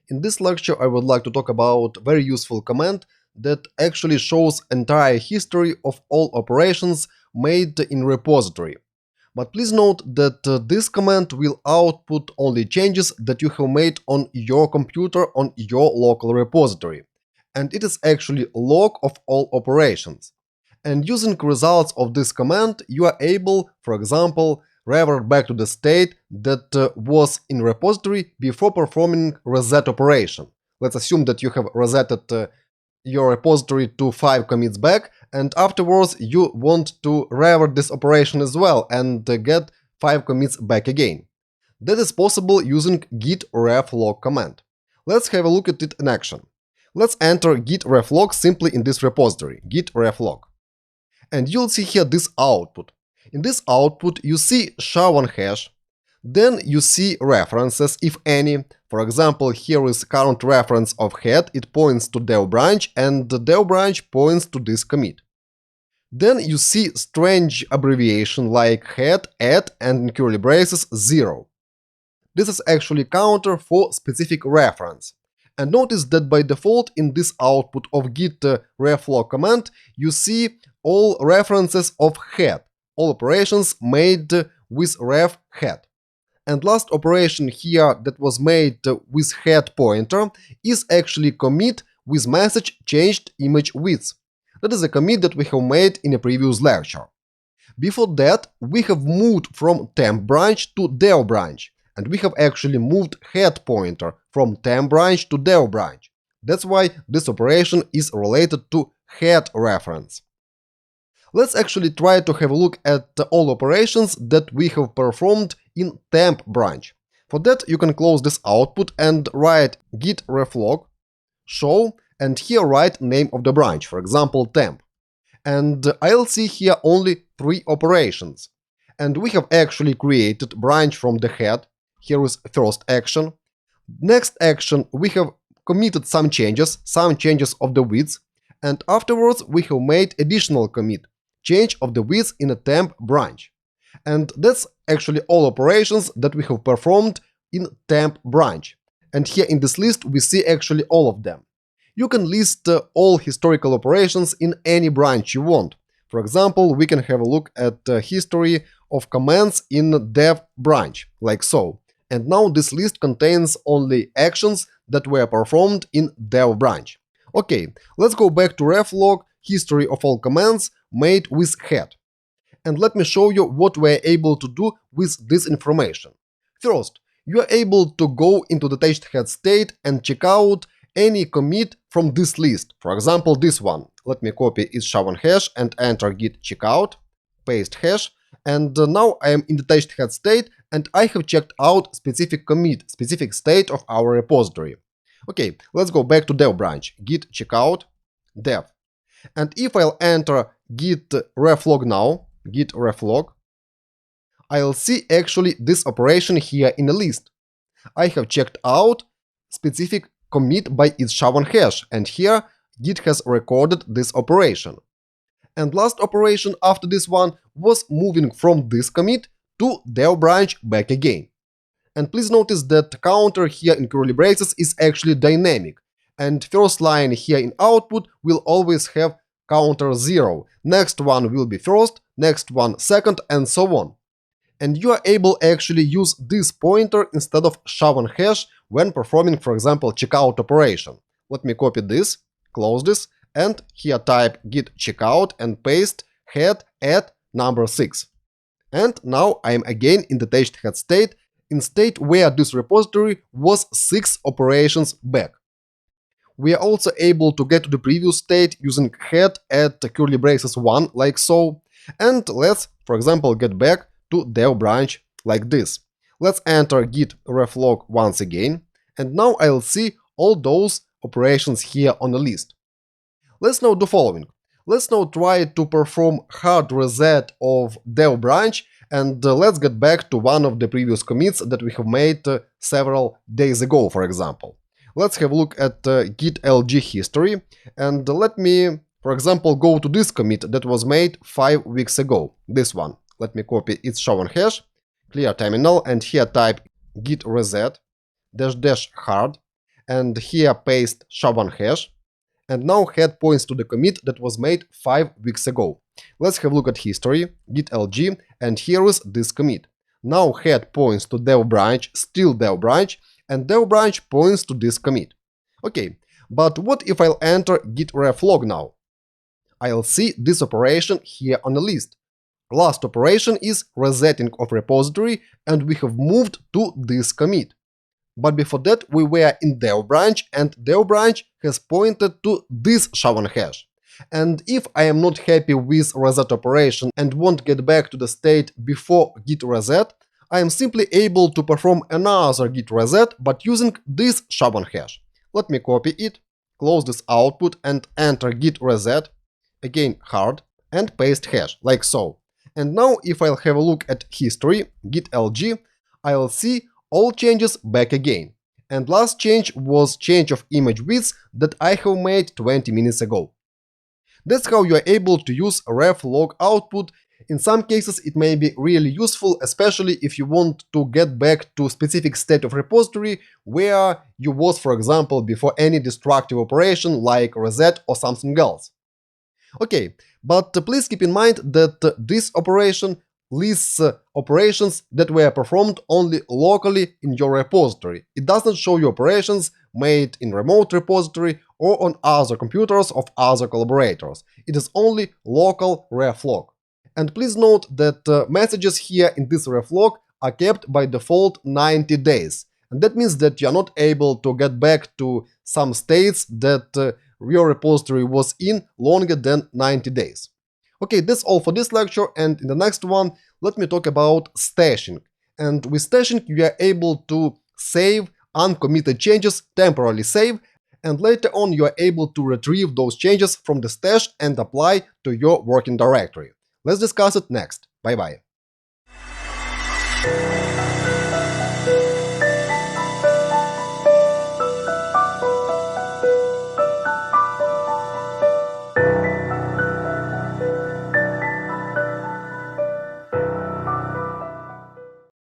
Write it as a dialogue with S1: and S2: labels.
S1: In this lecture, I would like to talk about a very useful command that actually shows entire history of all operations made in repository. But please note that this command will output only changes that you have made on your computer on your local repository. And it is actually log of all operations. And using results of this command, you are able, for example, revert back to the state that was in repository before performing reset operation. Let's assume that you have resetted your repository to 5 commits back, and afterwards you want to revert this operation as well and get 5 commits back again. That is possible using git reflog command. Let's have a look at it in action. Let's enter git reflog simply in this repository, git reflog. And you'll see here this output. In this output you see SHA-1 hash, then you see references, if any. For example, here is current reference of head, it points to dev branch, and the dev branch points to this commit. Then you see strange abbreviation like head, add, and in curly braces 0. This is actually counter for specific reference. And notice that by default in this output of git reflog command you see all references of head, all operations made with ref head. And last operation here that was made with head pointer is actually commit with message changed image width. That is a commit that we have made in a previous lecture. Before that, we have moved from temp branch to dev branch, and we have actually moved head pointer from temp branch to dev branch. That's why this operation is related to head reference. Let's actually try to have a look at all operations that we have performed in temp branch. For that, you can close this output and write git reflog show, and here write name of the branch, for example temp. And I'll see here only 3 operations. And we have actually created branch from the head. Here is first action. Next action, we have committed some changes of the width, and afterwards we have made additional commit, change of the width in a temp branch. And that's actually all operations that we have performed in temp branch. And here in this list we see actually all of them. You can list all historical operations in any branch you want. For example, we can have a look at the history of commands in dev branch, like so. And now this list contains only actions that were performed in dev branch. Okay, let's go back to reflog, history of all commands made with head. And let me show you what we're able to do with this information. First, you are able to go into the attached head state and check out any commit from this list. For example, this one. Let me copy its SHA-1 hash and enter git checkout, paste hash, and now I am in the attached head state and I have checked out specific commit, specific state of our repository. Okay, let's go back to dev branch, git checkout, dev. And if I'll enter git reflog now, git reflog, I'll see actually this operation here in a list. I have checked out specific commit by its SHA-1 hash, and here Git has recorded this operation. And last operation after this one was moving from this commit to dev branch back again. And please notice that counter here in curly braces is actually dynamic, and first line here in output will always have counter 0, next one will be first, next one second, and so on. And you are able actually use this pointer instead of SHA-1 hash when performing, for example, checkout operation. Let me copy this, close this, and here type git checkout and paste head add number 6. And now I am again in the attached head state, in state where this repository was 6 operations back. We are also able to get to the previous state using head at curly braces 1, like so. And let's, for example, get back to dev branch like this. Let's enter git reflog once again, and now I'll see all those operations here on the list. Let's now do following. Let's now try to perform hard reset of dev branch, and let's get back to one of the previous commits that we have made several days ago, for example. Let's have a look at git lg history, and let me, for example, go to this commit that was made 5 weeks ago, this one. Let me copy its SHA-1 hash, clear terminal, and here type git reset -- hard, and here paste SHA-1 hash. And now head points to the commit that was made 5 weeks ago. Let's have a look at history, git lg, and here is this commit. Now head points to dev branch, still dev branch, and dev branch points to this commit. Okay, but what if I'll enter git reflog now? I'll see this operation here on the list. Last operation is resetting of repository, and we have moved to this commit. But before that, we were in dev branch, and dev branch has pointed to this SHA-1 hash. And if I am not happy with reset operation and want to get back to the state before git reset, I am simply able to perform another git reset but using this SHA-1 hash. Let me copy it, close this output and enter git reset, again hard, and paste hash, like so. And now if I'll have a look at history, git lg, I'll see all changes back again. And last change was change of image width that I have made 20 minutes ago. That's how you are able to use reflog output. In some cases it may be really useful, especially if you want to get back to a specific state of repository where you was, for example, before any destructive operation like reset or something else. Okay, but please keep in mind that this operation lists operations that were performed only locally in your repository. It doesn't show you operations made in remote repository or on other computers of other collaborators. It is only local reflog. And please note that messages here in this reflog are kept by default 90 days. And that means that you're not able to get back to some states that your repository was in longer than 90 days. Okay, that's all for this lecture, and in the next one, let me talk about stashing. And with stashing, you are able to save uncommitted changes, temporarily save, and later on you are able to retrieve those changes from the stash and apply to your working directory. Let's discuss it next. Bye bye.